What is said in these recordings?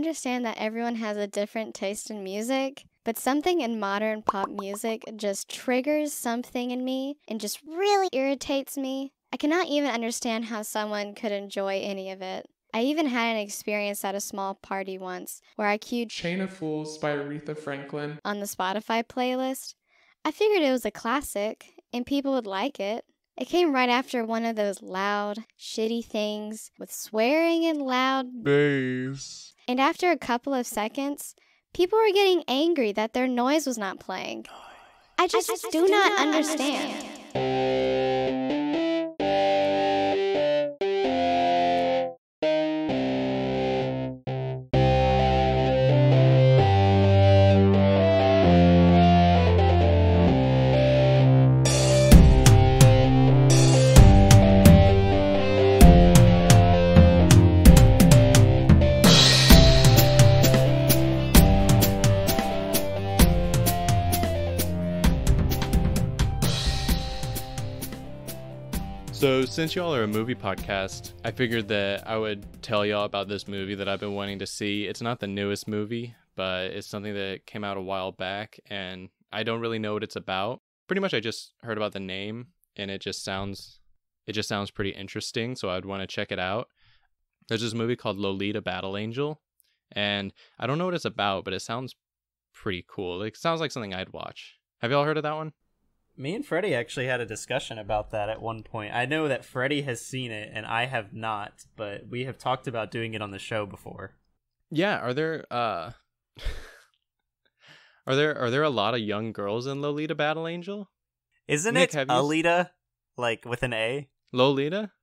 understand that everyone has a different taste in music, but something in modern pop music just triggers something in me and just really irritates me. I cannot even understand how someone could enjoy any of it. I even had an experience at a small party once where I queued Chain of Fools by Aretha Franklin on the Spotify playlist. I figured it was a classic and people would like it. It came right after one of those loud, shitty things with swearing and loud bass. And after a couple of seconds, people were getting angry that their noise was not playing. I just do not understand. So since y'all are a movie podcast, I figured that I would tell y'all about this movie that I've been wanting to see. It's not the newest movie, but it's something that came out a while back, and I don't really know what it's about. Pretty much I just heard about the name, and it just sounds pretty interesting, so I'd want to check it out. There's this movie called Lolita Battle Angel, and I don't know what it's about, but it sounds pretty cool. It sounds like something I'd watch. Have y'all heard of that one? Me and Freddy actually had a discussion about that at one point. I know that Freddy has seen it and I have not, but we have talked about doing it on the show before. Yeah, are there are there a lot of young girls in Lolita Battle Angel? Isn't Nick, it Alita, like with an A? Lolita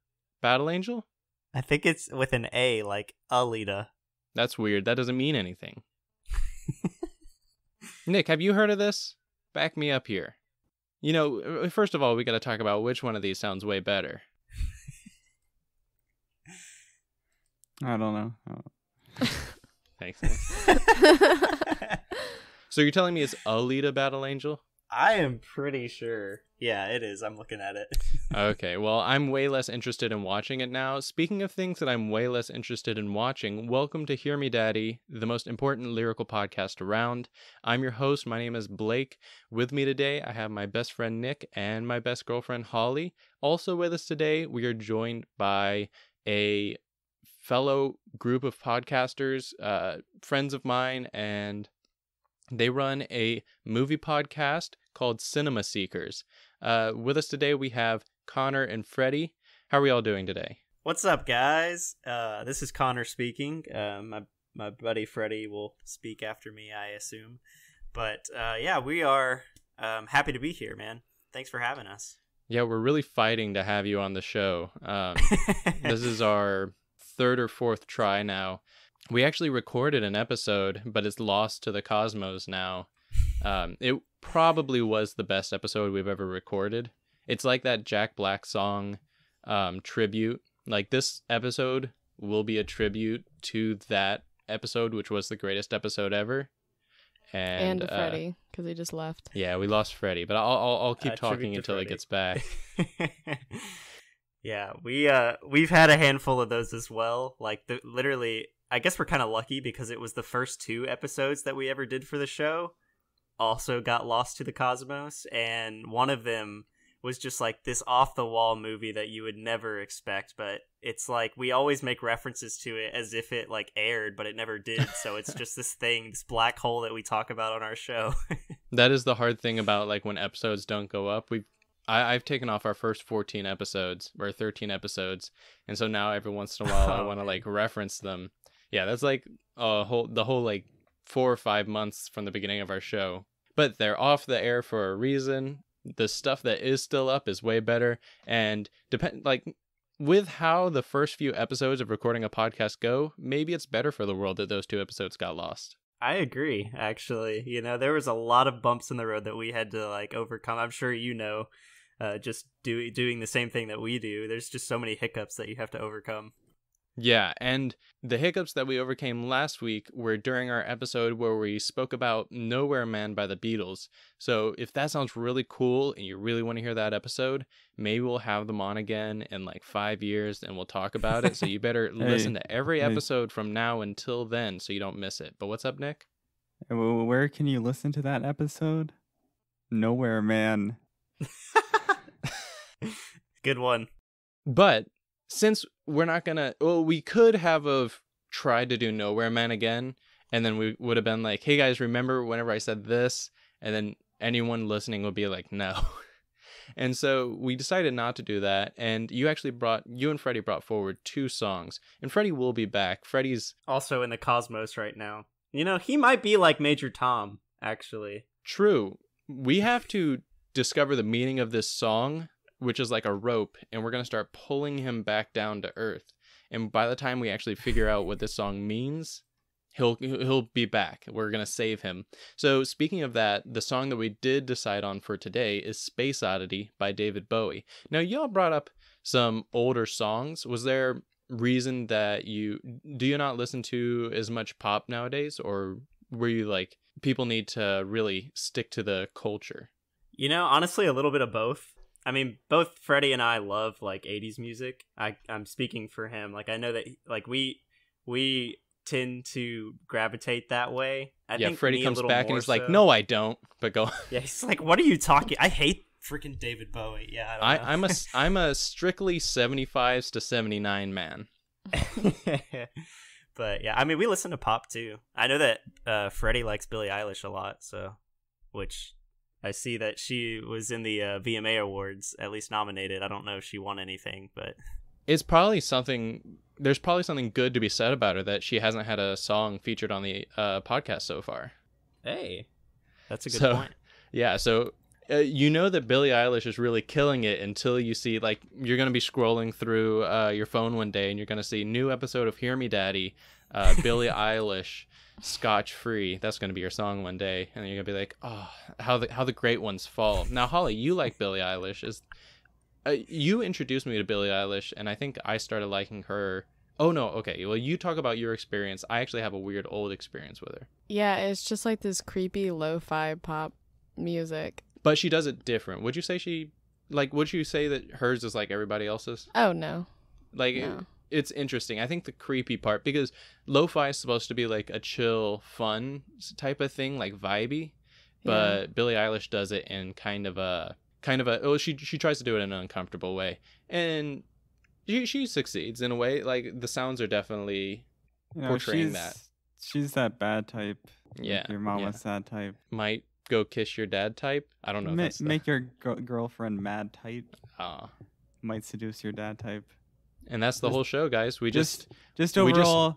Battle Angel? I think it's with an A, like Alita. That's weird. That doesn't mean anything. Nick, have you heard of this? Back me up here. You know, first of all, we got to talk about which one of these sounds way better. I don't know. Thanks. So you're telling me it's Alita Battle Angel? I am pretty sure. Yeah, it is. I'm looking at it. Okay, well, I'm way less interested in watching it now. Speaking of things that I'm way less interested in watching, welcome to Hear Me Daddy, the most important lyrical podcast around. I'm your host. My name is Blake. With me today, I have my best friend Nick and my best girlfriend Holly. Also with us today, we are joined by a fellow group of podcasters, friends of mine, and they run a movie podcast called Cinema Seekers. With us today, we have Connor and Freddy. How are we all doing today? What's up, guys? This is Connor speaking. My buddy Freddy will speak after me, I assume. But yeah, we are happy to be here, man. Thanks for having us. Yeah, we're really fighting to have you on the show. This is our third or fourth try now. We actually recorded an episode, but it's lost to the cosmos now. It probably was the best episode we've ever recorded. It's like that Jack Black song, Tribute. Like, this episode will be a tribute to that episode, which was the greatest episode ever. And to Freddy, because he just left. Yeah, we lost Freddy, but I'll keep talking until Freddy. he gets back. Yeah, we've had a handful of those as well. Like, literally, I guess we're kind of lucky because it was the first 2 episodes that we ever did for the show also got lost to the cosmos, and one of them was just like this off-the-wall movie that you would never expect, but it's like we always make references to it as if it like aired, but it never did, so it's just this thing, this black hole that we talk about on our show. That is the hard thing about like when episodes don't go up. I've taken off our first 14 episodes or 13 episodes, and so now every once in a while I want to like reference them. Yeah, that's like the whole like 4 or 5 months from the beginning of our show. But they're off the air for a reason. The stuff that is still up is way better, and with how the first few episodes of recording a podcast go, maybe it's better for the world that those 2 episodes got lost. I agree, actually. You know, there was a lot of bumps in the road that we had to like overcome. I'm sure you know, just doing the same thing that we do. There's just so many hiccups that you have to overcome. Yeah, and the hiccups that we overcame last week were during our episode where we spoke about Nowhere Man by the Beatles. So if that sounds really cool and you really want to hear that episode, maybe we'll have them on again in like 5 years and we'll talk about it. So you better listen to every episode from now until then so you don't miss it. But what's up, Nick? Where can you listen to that episode? Nowhere, man. Good one. But since we're not gonna, well, we could have tried to do Nowhere Man again, and then we would have been like, hey guys, remember whenever I said this? And then anyone listening would be like, no. And so we decided not to do that. And you and Freddy brought forward 2 songs. And Freddy will be back. Freddy's Also in the cosmos right now. You know, he might be like Major Tom, actually. true. We have to discover the meaning of this song, which is like a rope, and we're going to start pulling him back down to earth. And by the time we actually figure out what this song means, he'll be back. We're going to save him. So speaking of that, the song that we did decide on for today is Space Oddity by David Bowie. Now, y'all brought up some older songs. Was there reason that do you not listen to as much pop nowadays, or were you like, people need to really stick to the culture? You know, honestly, a little bit of both. I mean, both Freddie and I love like 80s music. I'm speaking for him. Like, I know that like we tend to gravitate that way. I think Freddie me comes a little back and more he's like, so. no, I don't. But go. Yeah, he's like, what are you talking? I hate freaking David Bowie. Yeah, I don't know. I'm a strictly 75s to 79 man. But yeah, I mean, we listen to pop too. I know that Freddie likes Billie Eilish a lot, which I see that she was in the VMA Awards, at least nominated. I don't know if she won anything, but It's probably something. There's probably something good to be said about her that she hasn't had a song featured on the podcast so far. hey, that's a good So, point. Yeah, so you know that Billie Eilish is really killing it until you see, like, you're going to be scrolling through your phone one day and you're going to see new episode of Hear Me Daddy, Billie Eilish, Scotch Free. That's going to be your song one day. And then you're going to be like, oh, how the great ones fall. Now, Holly, you like Billie Eilish. You introduced me to Billie Eilish, and I think I started liking her. Oh, no, okay. Well, you talk about your experience. I actually have a weird old experience with her. Yeah, it's just like this creepy lo-fi pop music. But she does it different. Would you say would you say that hers is like everybody else's? Oh, no. Like, No. it's interesting. I think the creepy part, because lo-fi is supposed to be like a chill, fun type of thing, like vibey. But Billie Eilish does it in kind of a, she tries to do it in an uncomfortable way. And she succeeds in a way. Like, the sounds are definitely portraying that. She's that bad type. Yeah. Like your mama's that type. Might go kiss your dad type. I don't know. Make your girlfriend mad type. Ah. Might seduce your dad type. And that's the whole show, guys. We just overall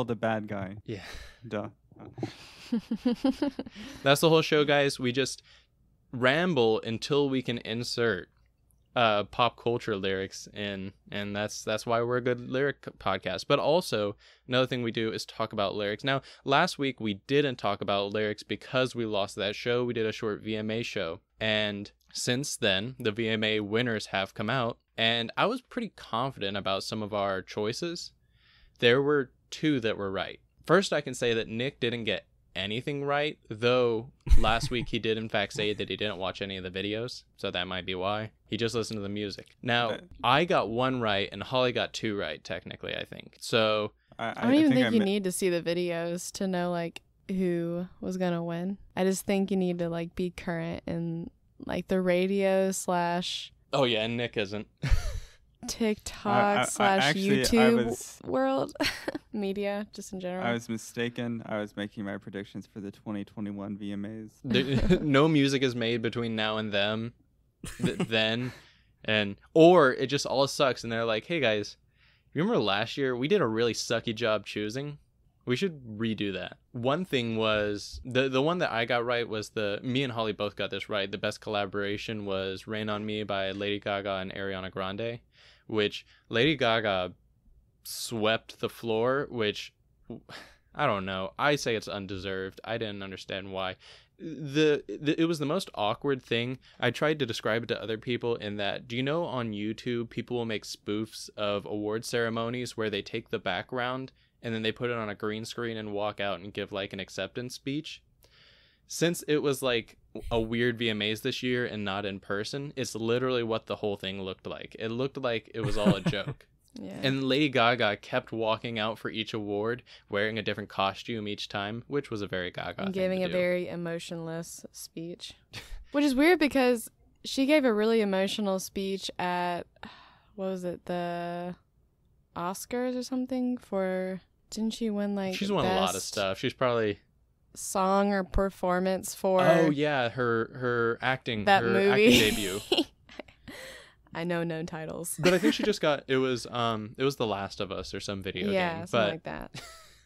the bad guy. Yeah. Duh. That's the whole show, guys. We just ramble until we can insert pop culture lyrics in, and that's why we're a good lyric podcast. But also, another thing we do is talk about lyrics. Now, last week we didn't talk about lyrics because we lost that show. We did a short VMA show, and since then the VMA winners have come out, and I was pretty confident about some of our choices. There were 2 that were right. First, I can say that Nick didn't get anything right, though last week he did in fact say that he didn't watch any of the videos, so that might be why. He just listened to the music. Now, I got 1 right and Holly got 2 right, technically, I think. So I don't even think you need to see the videos to know like who was gonna win. I just think you need to like be current in like the radio / oh yeah, and Nick isn't. TikTok / YouTube world media, just in general. I was mistaken. I was making my predictions for the 2021 VMAs. No music is made between now and then, or it just all sucks. And they're like, "Hey guys, you remember last year we did a really sucky job choosing? We should redo that." One thing was the one that I got right was me and Holly both got this right. The best collaboration was "Rain on Me" by Lady Gaga and Ariana Grande, which Lady Gaga swept the floor, which I don't know. I say it's undeserved. I didn't understand why. It was the most awkward thing. I tried to describe it to other people in that, do you know on YouTube people will make spoofs of award ceremonies where they take the background and then they put it on a green screen and walk out and give like an acceptance speech? Since it was like a weird VMAs this year and not in person, it's literally what the whole thing looked like. It looked like it was all a joke. Yeah. And Lady Gaga kept walking out for each award wearing a different costume each time, which was a very Gaga And thing giving to a do. very emotionless speech. Which is weird because she gave a really emotional speech at, what was it, the Oscars or something for, didn't she win like She's won a lot of best stuff. She's probably song or performance for Oh yeah, her acting that her movie acting debut. I know no titles. But I think she just got it was The Last of Us or some video Yeah, game. something like that.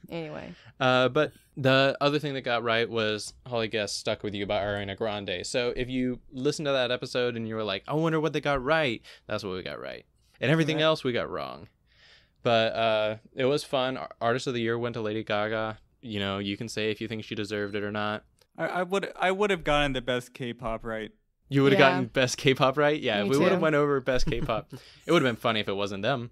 Anyway. But the other thing that got right was Holly Guess Stuck With You by Ariana Grande. So if you listen to that episode and you were like, I wonder what they got right, that's what we got right. And everything else we got wrong. But it was fun. Artist of the Year went to Lady Gaga. You know, you can say if you think she deserved it or not. I would have gotten the best K-pop right. You would have Yeah. gotten best K-pop right? Yeah, Me if we would have too. went over best K-pop. It would have been funny if it wasn't them.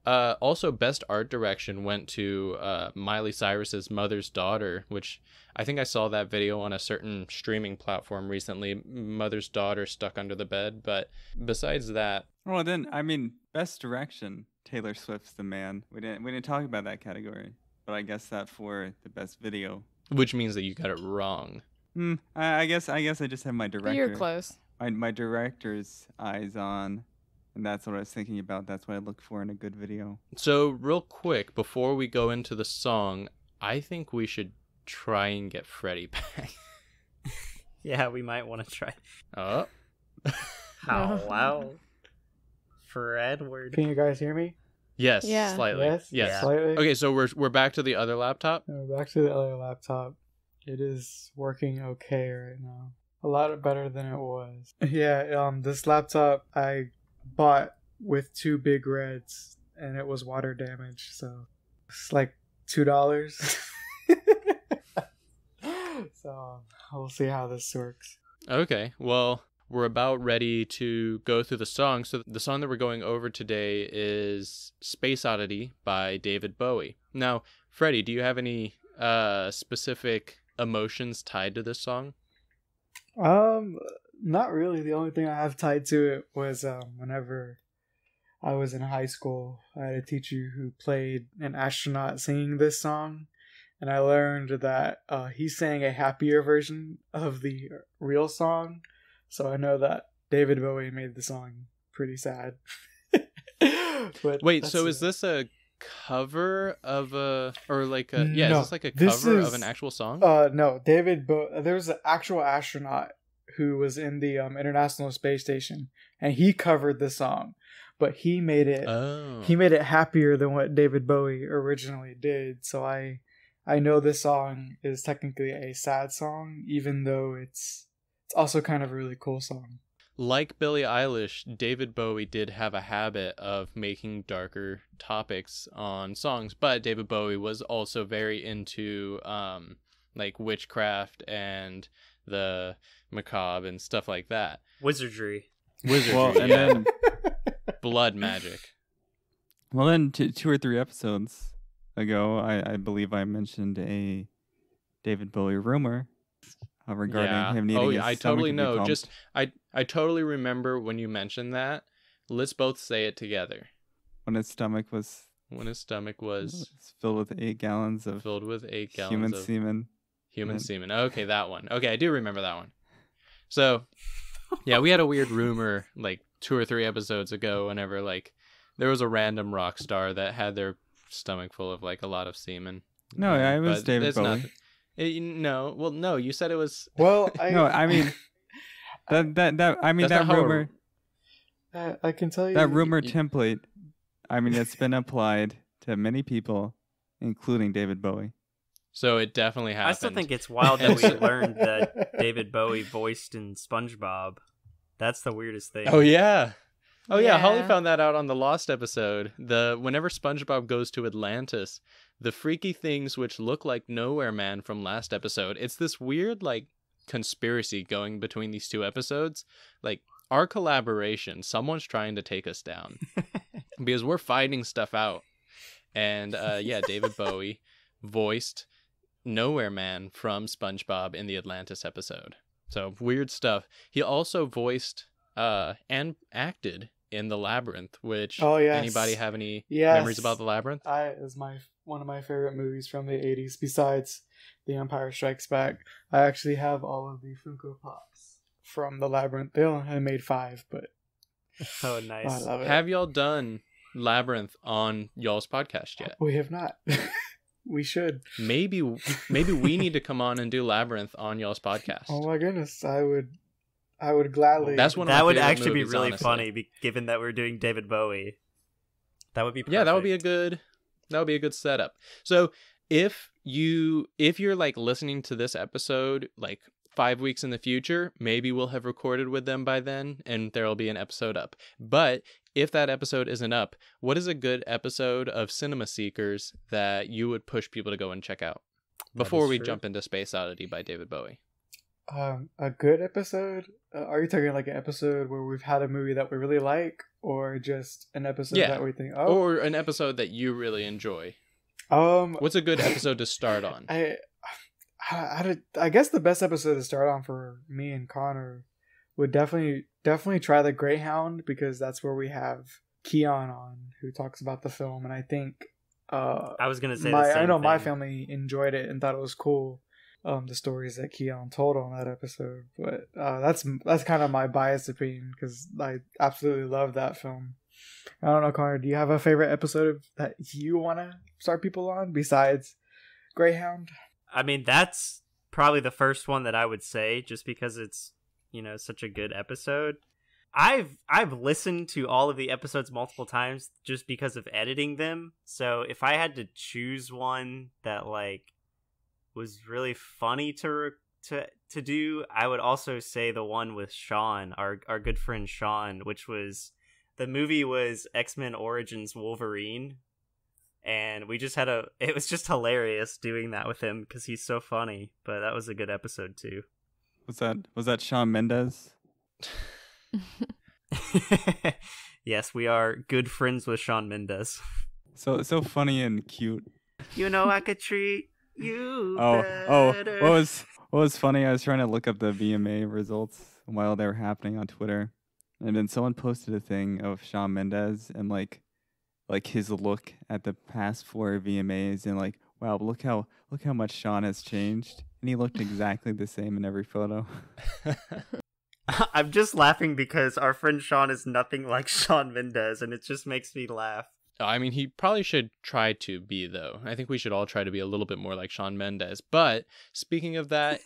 Also, best art direction went to Miley Cyrus's Mother's Daughter, which I think I saw that video on a certain streaming platform recently, Mother's Daughter Stuck Under the Bed. But besides that, Well, then, I mean, best direction, Taylor Swift's The Man. We didn't talk about that category, but I guess that for the best video. which means that you got it wrong. I guess I just have my director. But you're close. My director's eyes on, and that's what I was thinking about. That's what I look for in a good video. So real quick, before we go into the song, I think we should try and get Freddy back. Yeah, we might want to try. Oh. Oh, wow. Fredward. Can you guys hear me? Yes, Yeah. slightly. Yes? Yes. Slightly? Okay, so we're back to the other laptop. Back to the other laptop. It is working okay right now. A lot better than it was. Yeah, this laptop I bought with 2 big reds, and it was water damage, so it's like $2. So we'll see how this works. Okay, well, we're about ready to go through the song. So the song that we're going over today is Space Oddity by David Bowie. Now, Freddie, do you have any specific emotions tied to this song? Not really. The only thing I have tied to it was whenever I was in high school, I had a teacher who played an astronaut singing this song, and I learned that he sang a happier version of the real song, so I know that David Bowie made the song pretty sad. But Wait, that's so it. is this a cover of a, or like a, yeah, No, is this like a this cover is- of an actual song? No, David Bowie. There was an actual astronaut who was in the International Space Station, and he covered the song, but he made it. Oh. He made it happier than what David Bowie originally did. So I know this song is technically a sad song, even though it's also kind of a really cool song. Like Billie Eilish, David Bowie did have a habit of making darker topics on songs, but David Bowie was also very into like witchcraft and the macabre and stuff like that. Wizardry. Wizardry, Well, and yeah. then Blood magic. well, then 2 or 3 episodes ago, I believe I mentioned a David Bowie rumor regarding Yeah. him needing. Oh, his yeah, I stomach totally to be know. pumped. Just I totally remember when you mentioned that. Let's both say it together. when his stomach was When his stomach was filled with 8 gallons of filled with 8 gallons human of semen. human Yeah. semen. Okay, that one. Okay, I do remember that one. So, yeah, we had a weird rumor like 2 or 3 episodes ago whenever like there was a random rock star that had their stomach full of like a lot of semen. No, yeah, it was But David it's not- Bowie. no, you said it was. Well, No, I mean that I mean That's that not how a- rumor I can tell you that rumor you- template. I mean, it's been applied to many people, including David Bowie. So it definitely happened. I still think it's wild that we learned that David Bowie voiced in SpongeBob. That's the weirdest thing. Oh yeah. Oh yeah, Holly Yeah. found that out on the Lost episode. Whenever SpongeBob goes to Atlantis, the freaky things which look like Nowhere Man from last episode. It's this weird like conspiracy going between these two episodes. Like our collaboration, someone's trying to take us down because we're finding stuff out. And yeah, David Bowie voiced Nowhere Man from SpongeBob in the Atlantis episode. So weird stuff. He also voiced and acted in The Labyrinth, which anybody have any memories about The Labyrinth? Is one of my favorite movies from the 80s. Besides The Empire Strikes Back, I actually have all of the Funko Pops from The Labyrinth. They only made 5, but Oh, nice. I love it. Have y'all done Labyrinth on y'all's podcast yet? We have not. We should. Maybe we need to come on and do Labyrinth on y'all's podcast. Oh my goodness, I would gladly. That's one of my That would favorite actually movies, be really honestly. funny, given that we're doing David Bowie. That would be perfect. Yeah, that would be a good setup. So if you're like listening to this episode like 5 weeks in the future, maybe we'll have recorded with them by then and there'll be an episode up. But if that episode isn't up, what is a good episode of Cinema Seekers that you would push people to go and check out before we jump into Space Oddity by David Bowie? A good episode? Are you talking like an episode where we've had a movie that we really like, or just an episode that we think, or an episode that you really enjoy? What's a good episode to start on? I guess the best episode to start on for me and Connor would definitely try the Greyhound, because that's where we have Keon on, who talks about the film, and I think I was gonna say I know my family enjoyed it and thought it was cool. The stories that Keon told on that episode, but that's kind of my biased opinion, because I absolutely love that film. I don't know, Connor, do you have a favorite episode that you want to start people on besides Greyhound? I mean, that's probably the first one that I would say, just because it's, such a good episode. I've listened to all of the episodes multiple times just because of editing them. So if I had to choose one that like was really funny to do, I would also say the one with Sean, our good friend Sean, which was, the movie was X-Men Origins Wolverine, and we just it was just hilarious doing that with him because he's so funny. But that was a good episode too. Was that Shawn Mendes? Yes, we are good friends with Shawn Mendes. So funny and cute. I could treat you better. What was funny? I was trying to look up the VMA results while they were happening on Twitter, and then someone posted a thing of Shawn Mendes and like his look at the past 4 VMAs, and like, wow, look how much Shawn has changed, and he looked exactly the same in every photo. I'm just laughing because our friend Sean is nothing like Shawn Mendes, and it just makes me laugh. I mean, he probably should try to be, though. I think we should all try to be a little bit more like Shawn Mendes. But speaking of that,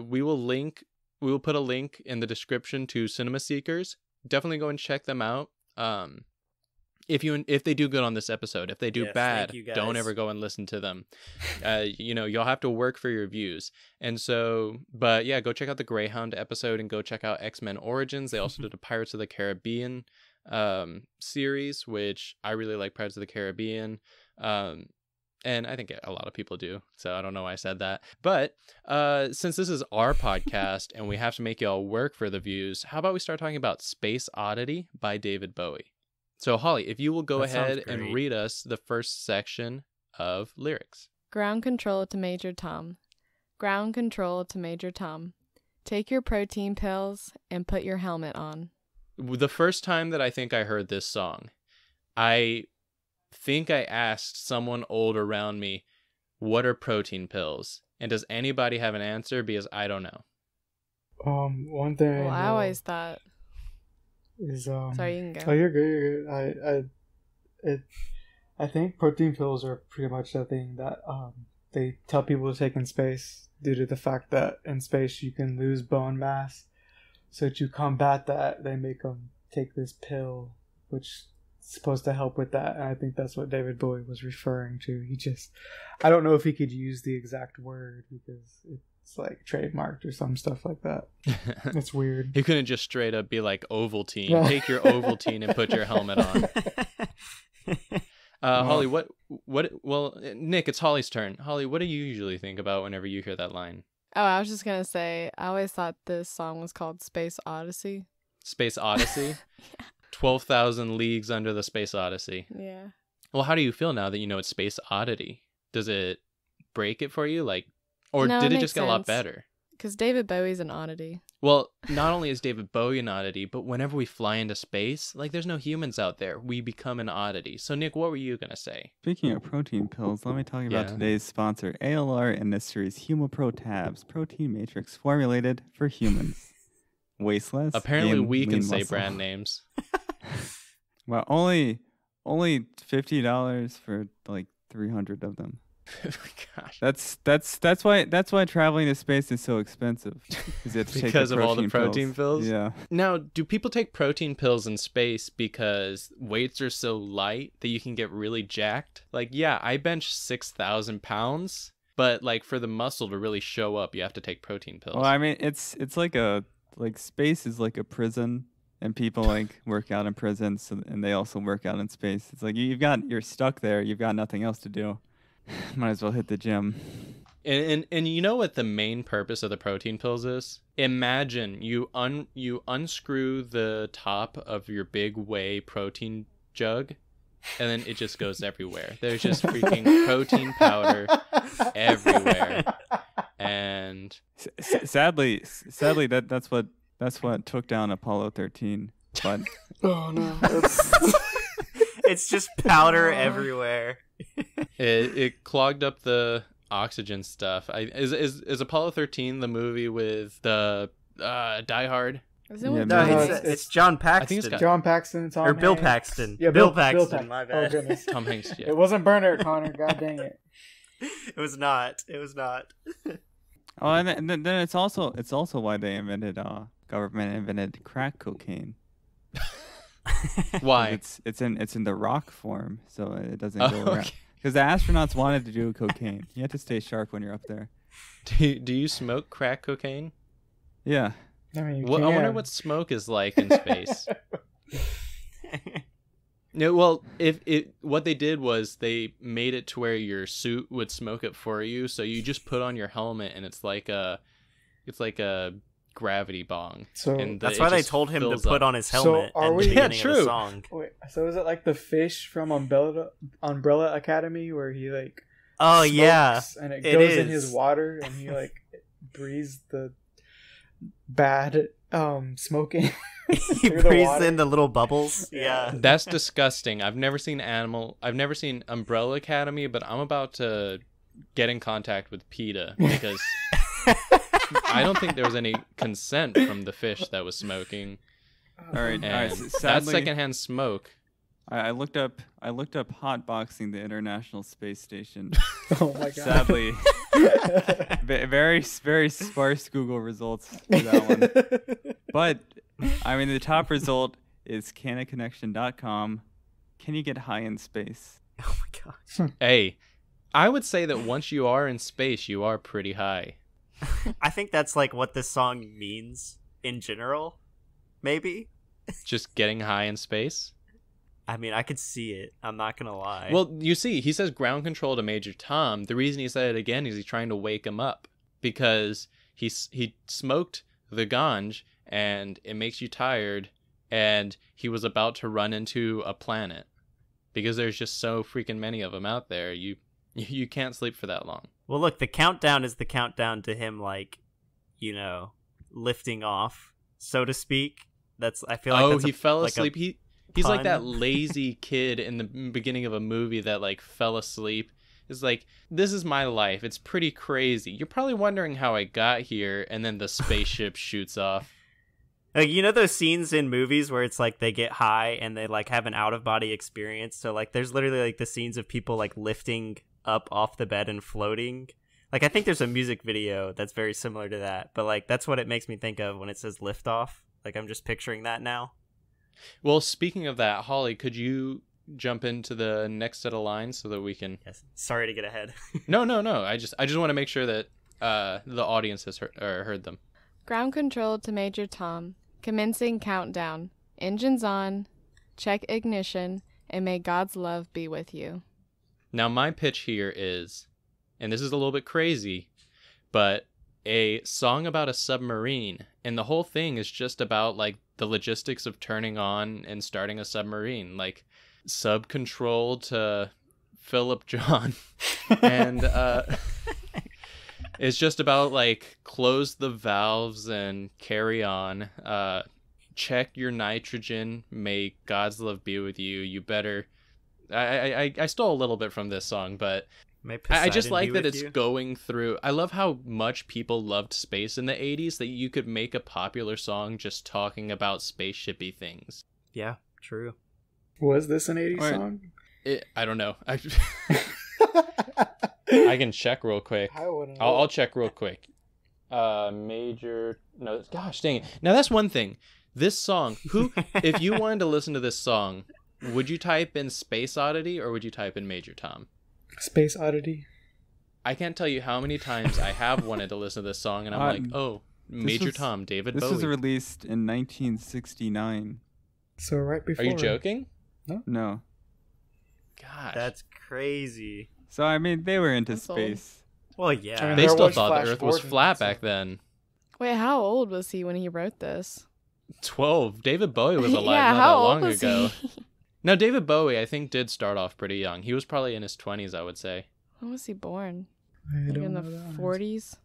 we will put a link in the description to Cinema Seekers. Definitely go and check them out. If they do good on this episode, if they do bad, don't ever go and listen to them. You'll have to work for your views. And so, but yeah, go check out the Greyhound episode and go check out X-Men Origins. They also did a Pirates of the Caribbean series, which I really like. Pirates of the Caribbean. And I think a lot of people do. So I don't know why I said that. But since this is our podcast and we have to make y'all work for the views, how about we start talking about Space Oddity by David Bowie? So, Holly, if you will go ahead and read us the first section of lyrics. Ground control to Major Tom. Ground control to Major Tom. Take your protein pills and put your helmet on. The first time that I think I heard this song, I think I asked someone old around me, what are protein pills? And does anybody have an answer? Because I don't know. One thing I always thought is sorry, you can go. Oh, you're good. I think protein pills are pretty much the thing that they tell people to take in space, due to the fact that in space you can lose bone mass. So to combat that, they make them take this pill, which is supposed to help with that. And I think that's what David Bowie was referring to. I don't know if he could use the exact word, because it's like trademarked or some stuff like that. It's weird. He couldn't just straight up be like Ovaltine. Take your Ovaltine and put your helmet on. Holly, what? Well, Nick, it's Holly's turn. Holly, what do you usually think about whenever you hear that line? Oh, I was just gonna say, I always thought this song was called Space Odyssey. Space Odyssey? Yeah. 12,000 Leagues Under the Space Odyssey. Yeah. Well, how do you feel now that you know it's Space Oddity? Does it break it for you? Like, or No, did it it makes just get a lot sense. better? Because David Bowie's an oddity. Well, not only is David Bowie an oddity, but whenever we fly into space, like there's no humans out there. We become an oddity. So, Nick, what were you going to say? Speaking of protein pills, let me talk about Yeah. today's sponsor, ALR Industries HumoPro Tabs, protein matrix formulated for humans. Wasteless. Apparently, lean- we can lean say muscle. brand names. Well, only $50 for like 300 of them. Gosh. That's why traveling to space is so expensive. You have to take Because of all the protein pills? Yeah. Now, do people take protein pills in space because weights are so light that you can get really jacked? Like, yeah, I bench 6,000 pounds, but like for the muscle to really show up, you have to take protein pills. Well, I mean, it's like space is like a prison, and people like work out in prisons, and they also work out in space. It's like you're stuck there. You've got nothing else to do. Might as well hit the gym. And you know what the main purpose of the protein pills is? Imagine you unscrew the top of your big whey protein jug, and then it just goes everywhere. There's just freaking protein powder everywhere. And Sadly, that's what took down Apollo 13. But Oh no. It's just powder everywhere. it clogged up the oxygen stuff. Is Apollo 13 the movie with the Die Hard? Is it Yeah, with No, No, it's John Paxton. I think it's got John Paxton, Tom or Bill Hanks. Paxton. Yeah, Bill Bill Paxton. Paxton. My Oh bad. goodness. Tom Hanks. Yeah. It wasn't Burner, Connor. God dang it. It was not. It was not. oh, and then it's also why they invented government invented crack cocaine. Why? It's in the rock form, so it doesn't Oh, go around. okay. Because the astronauts wanted to do cocaine. You have to stay sharp when you're up there. Do you smoke crack cocaine? Yeah. I mean, you Well, I wonder can. what smoke is like in space. No, well, what they did was they made it to where your suit would smoke it for you, so you just put on your helmet and it's like a gravity bong. So And That's it why they just told him to fills put up. on his So helmet are at we- the Yeah, beginning of true. the song. wait, so is it like the fish from Umbrella Academy where he like Oh smokes yeah, and it it goes in is. his water and he like breathes the bad smoking he through the breathes water. in the little bubbles. Yeah. That's disgusting. I've never seen Umbrella Academy, but I'm about to get in contact with PETA because I don't think there was any consent from the fish that was smoking. All right. And Sadly, that's secondhand smoke. I looked up hotboxing the International Space Station. Oh my god. Sadly, very sparse Google results for that one. But I mean, the top result is canaconnection.com. Can you get high in space? Oh my gosh. Hey, I would say that once you are in space, you are pretty high. I think that's like what this song means in general. Maybe. Just getting high in space. I mean, I could see it. I'm not gonna lie. Well, you see, he says ground control to Major Tom. The reason he said it again is he's trying to wake him up because he smoked the ganj and it makes you tired, and he was about to run into a planet because there's just so freaking many of them out there. You can't sleep for that long. Well, look, the countdown is the countdown to him, like, lifting off, so to speak. I feel like that's he fell like a asleep. He's like pun. that lazy kid in the beginning of a movie that like fell asleep. It's like, this is my life. It's pretty crazy. You're probably wondering how I got here, and then the spaceship shoots off. Like, you know those scenes in movies where it's like they get high and they like have an out of body experience. So like there's literally like the scenes of people like lifting up off the bed and floating. Like I think there's a music video that's very similar to that. But like that's what it makes me think of when it says lift off. Like I'm just picturing that now. Well, speaking of that, Holly, could you jump into the next set of lines so that we can... Yes. Sorry to get ahead. No. I just want to make sure that the audience has heard them. Ground control to Major Tom. Commencing countdown. Engines on. Check ignition. And may God's love be with you. Now, my pitch here is, and this is a little bit crazy, but a song about a submarine. And the whole thing is just about, like, the logistics of turning on and starting a submarine. Like, sub control to Philip John. And it's just about, like, close the valves and carry on. Check your nitrogen. May God's love be with you. You better... I stole a little bit from this song, but I just like that it's going through... I love how much people loved space in the 80s, that you could make a popular song just talking about spaceshipy things. Yeah, true. Was this an 80s song? I don't know. I can check real quick. I'll check real quick. Major... No, gosh, dang it. Now, that's one thing. This song, if you wanted to listen to this song, would you type in Space Oddity or would you type in Major Tom? Space Oddity. I can't tell you how many times I have wanted to listen to this song, and I'm like, oh, Major Tom, David Bowie. This was released in 1969. So right before. Are you joking? No. Gosh. That's crazy. So, I mean, they were into space. Well, yeah. I mean, They there still was thought the Flash Earth was Gordon, flat so- back then. Wait, how old was he when he wrote this? 12. David Bowie was alive Yeah, not how that old long was ago. he? Now, David Bowie, I think, did start off pretty young. He was probably in his 20s, I would say. When was he born? I Like don't in the know that. 40s?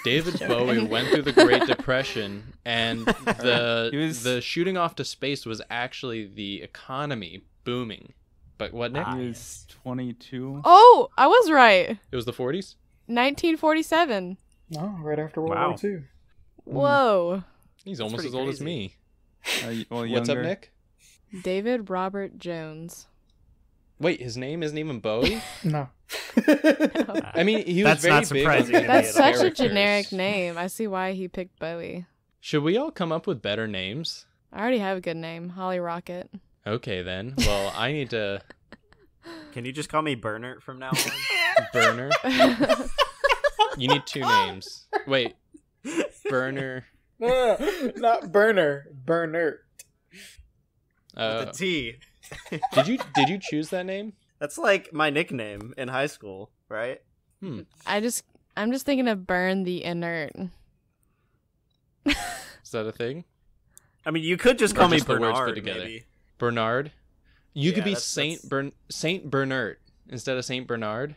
David Bowie went through the Great Depression, and the shooting off to space was actually the economy booming. But what, Nick? He was 22. Oh, I was right. It was the 40s? 1947. No, right after World Wow. War II. Whoa. He's That's almost pretty as old as crazy. me. Well, What's up, younger. Nick? David Robert Jones. Wait, his name isn't even Bowie? No. I mean, he was That's very not big surprising on to me That's at such a characters. generic name. I see why he picked Bowie. Should we all come up with better names? I already have a good name, Holly Rocket. Okay, then. Well, I need to... Can you just call me Bernard from now on? Burner. You need two names. Wait. Burner. No, not Burner. Bernert. With a T. Did you choose that name? That's like my nickname in high school, right? Hmm. I'm just thinking of Burn the Inert. Is that a thing? I mean, you could just Or call me just the words put Bernard, together? maybe. Bernard? You could Yeah, be that's- Saint Bernard instead of Saint Bernard.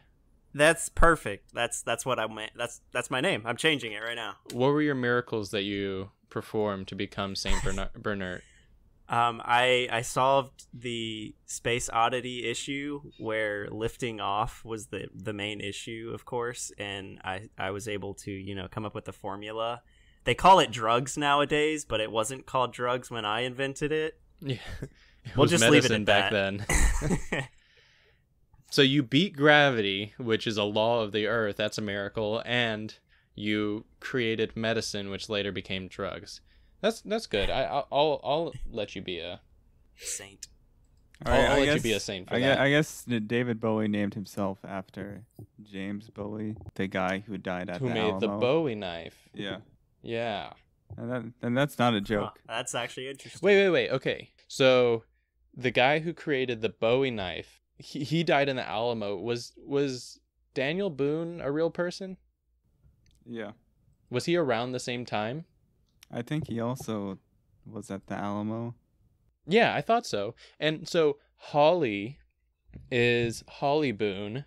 That's perfect. That's what I meant. That's my name. I'm changing it right now. What were your miracles that you performed to become Saint Bernard? I solved the Space Oddity issue where lifting off was the main issue, of course, and I was able to, come up with the formula. They call it drugs nowadays, but it wasn't called drugs when I invented it. Yeah. It We'll was just leave it medicine at back that. then. So you beat gravity, which is a law of the earth. That's a miracle. And you created medicine, which later became drugs. That's good. I'll let you be a Saint. I'll let you be a saint for that. I guess David Bowie named himself after James Bowie, the guy who died at who the made Alamo. the Bowie knife. Yeah, Yeah. and that's not a joke. Huh, that's actually interesting. Wait. Okay. So the guy who created the Bowie knife, he died in the Alamo. Was Daniel Boone a real person? Yeah, Was he around the same time? I think he also was at the Alamo. Yeah, I thought so. And so Holly is Holly Boone,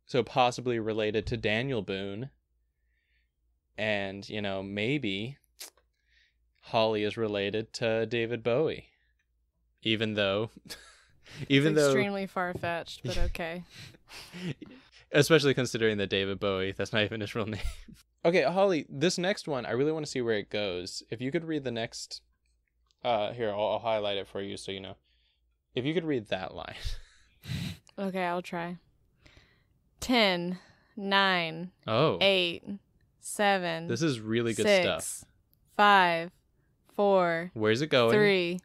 so possibly related to Daniel Boone. And, maybe Holly is related to David Bowie. Even though Extremely far-fetched, but okay. especially considering that David Bowie, that's not even his real name. Okay, Holly, this next one, I really want to see where it goes. If you could read the next here, I'll highlight it for you so you know. If you could read that line. Okay, I'll try. 10, 9, Oh. 8, 7. This is really good 6, stuff. 5, 4, Where's it going? 3,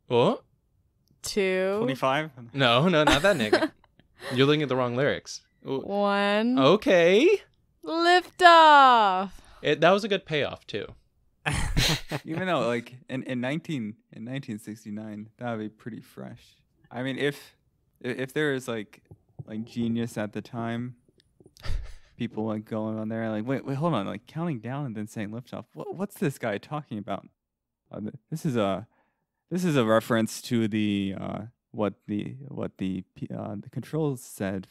Oh? 2. 25. No, not that, Nick. You're looking at the wrong lyrics. 1. Okay. Liftoff. That was a good payoff too. Even though, like, in 1969, that would be pretty fresh. I mean, if there is like genius at the time, people like going on there like, wait, hold on, like counting down and then saying liftoff. What's this guy talking about? This is a reference to the what the controls said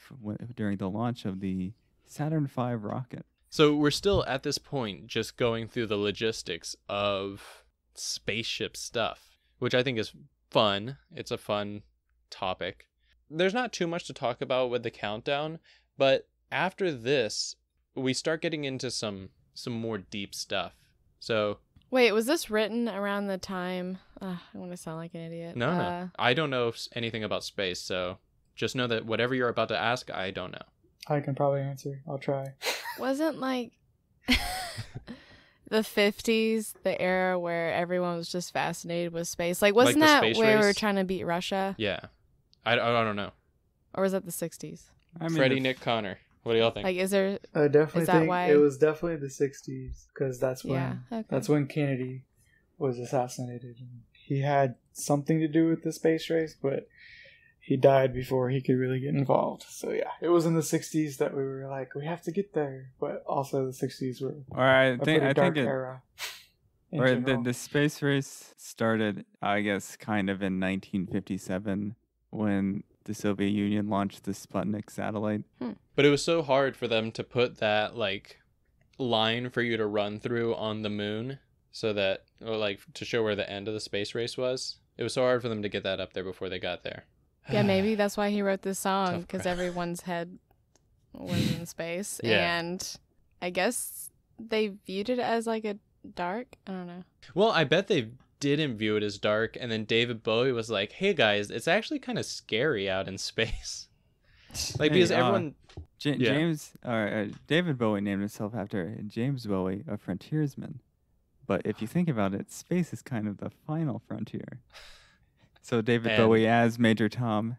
during the launch of the Saturn V rocket. So we're still at this point just going through the logistics of spaceship stuff, which I think is fun. It's a fun topic. There's not too much to talk about with the countdown, but after this, we start getting into some more deep stuff. So Wait, was this written around the time? I want to sound like an idiot. no. I don't know anything about space, so just know that whatever you're about to ask, I don't know. I can probably answer. I'll try. Wasn't like the 50s the era where everyone was just fascinated with space? Like, wasn't Like the that space where we were race? trying to beat Russia? Yeah. I don't know. Or was that the 60s? I mean, Freddie, Nick, Connor. What do y'all think? Like, is there... I definitely Is that think why- it was definitely the 60s because that's when Yeah, okay. that's when Kennedy was assassinated. And he had something to do with the space race, but he died before he could really get involved. So yeah, it was in the 60s that we were like, we have to get there, but also the 60s were or I a pretty think dark it, era. in or general. the space race started, I guess, kind of in 1957 when the Soviet Union launched the Sputnik satellite. But it was so hard for them to put that like line for you to run through on the moon so that, or like to show where the end of the space race was. It was so hard for them to get that up there before they got there. Yeah, maybe that's why he wrote this song, Tough because crowd. everyone's head was in space. Yeah. And I guess they viewed it as like a dark, I don't know. Well, I bet they didn't view it as dark, and then David Bowie was like, "Hey guys, it's actually kind of scary out in space." Like Hey, because everyone, Yeah. David Bowie named himself after James Bowie, a frontiersman. But if you think about it, space is kind of the final frontier. So David And- Bowie as Major Tom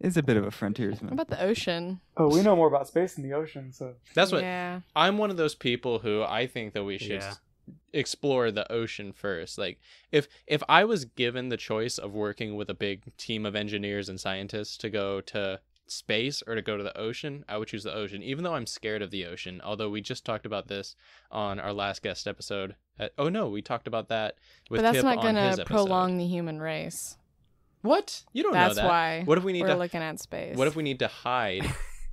is a bit of a What frontiersman. about the ocean? Oh, we know more about space than the ocean, so that's what Yeah. I'm one of those people who I think that we should Yeah. explore the ocean first. Like if I was given the choice of working with a big team of engineers and scientists to go to space or to go to the ocean, I would choose the ocean, even though I'm scared of the ocean. Although we just talked about this on our last guest episode. We talked about that with But that's Kip not on going his to episode. prolong the human race. What? You don't That's know that. why What if we need we're to looking at space. What if we need to hide?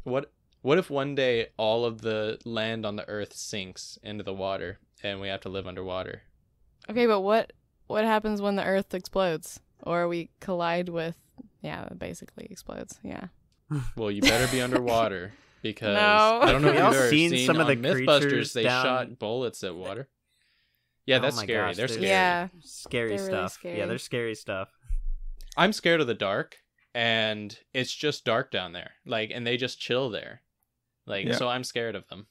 What if one day all of the land on the earth sinks into the water and we have to live underwater? Okay, but what happens when the Earth explodes? Or we collide with... Yeah, it basically explodes. Yeah. Well, you better be underwater because No. I don't know if Have you've y'all ever seen seen some of on the Mythbusters creatures they down- shot bullets at water. Yeah, Oh that's my scary. gosh, They're they're- scary. Yeah. Scary They're really stuff. scary. Yeah, they're scary stuff. I'm scared of the dark, and it's just dark down there. Like, and they just chill there. Like, Yeah. so I'm scared of them.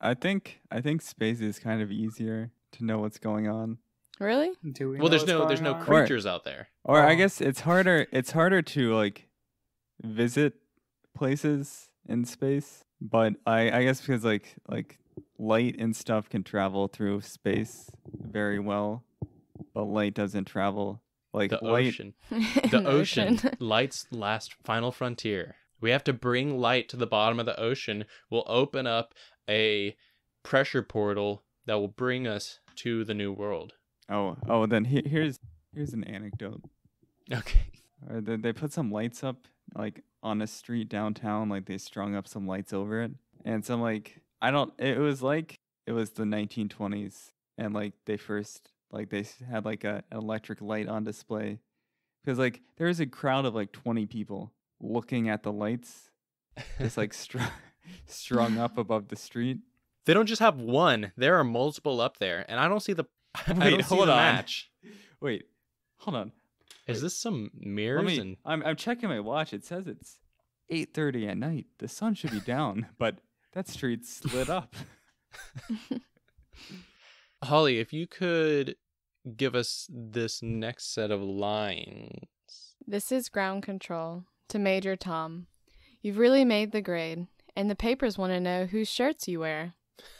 I think space is kind of easier to know what's going on. Really? do we Well, know there's what's no going on? creatures out there. Or I Oh. guess it's harder to like visit places in space. But I guess because like light and stuff can travel through space very well, but light doesn't travel like The light. ocean. The ocean. Light's last final frontier. We have to bring light to the bottom of the ocean. We'll open up a pressure portal that will bring us to the new world. Oh, then here's an anecdote. Okay. Or they put some lights up like on a street downtown, like they strung up some lights over it, and some like it was the 1920s, and like they had like an electric light on display, because like there was a crowd of like 20 people looking at the lights, just like strung up above the street. They don't just have one. There are multiple up there, and I don't see the. I Wait, don't see hold the on. match. Wait, hold on. Is this some mirrors and? I'm checking my watch. It says it's 8:30 at night. The sun should be down, but that street's lit up. Holly, if you could give us this next set of lines. This is ground control to Major Tom. You've really made the grade. And the papers want to know whose shirts you wear.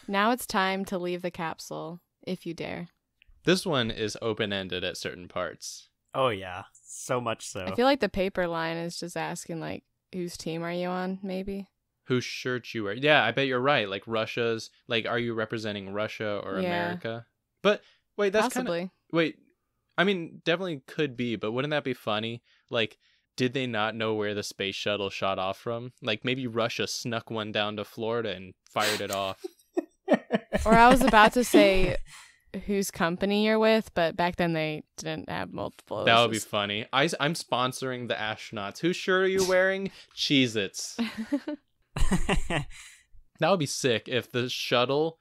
Now it's time to leave the capsule, if you dare. This one is open-ended at certain parts. Oh, yeah. So much so. I feel like the paper line is just asking, like, whose team are you on, maybe? Whose shirt you wear. Yeah, I bet you're right. Like Russia's, like, are you representing Russia or Yeah. America? But wait, that's kind of... Possibly. Wait, I mean, definitely could be, but wouldn't that be funny? Like, did they not know where the space shuttle shot off from? Like, maybe Russia snuck one down to Florida and fired it off. Or I was about to say whose company you're with, but back then they didn't have multiple. That would be funny. I'm sponsoring the astronauts. Whose shirt are you wearing? Cheez-Its. That would be sick if the shuttle...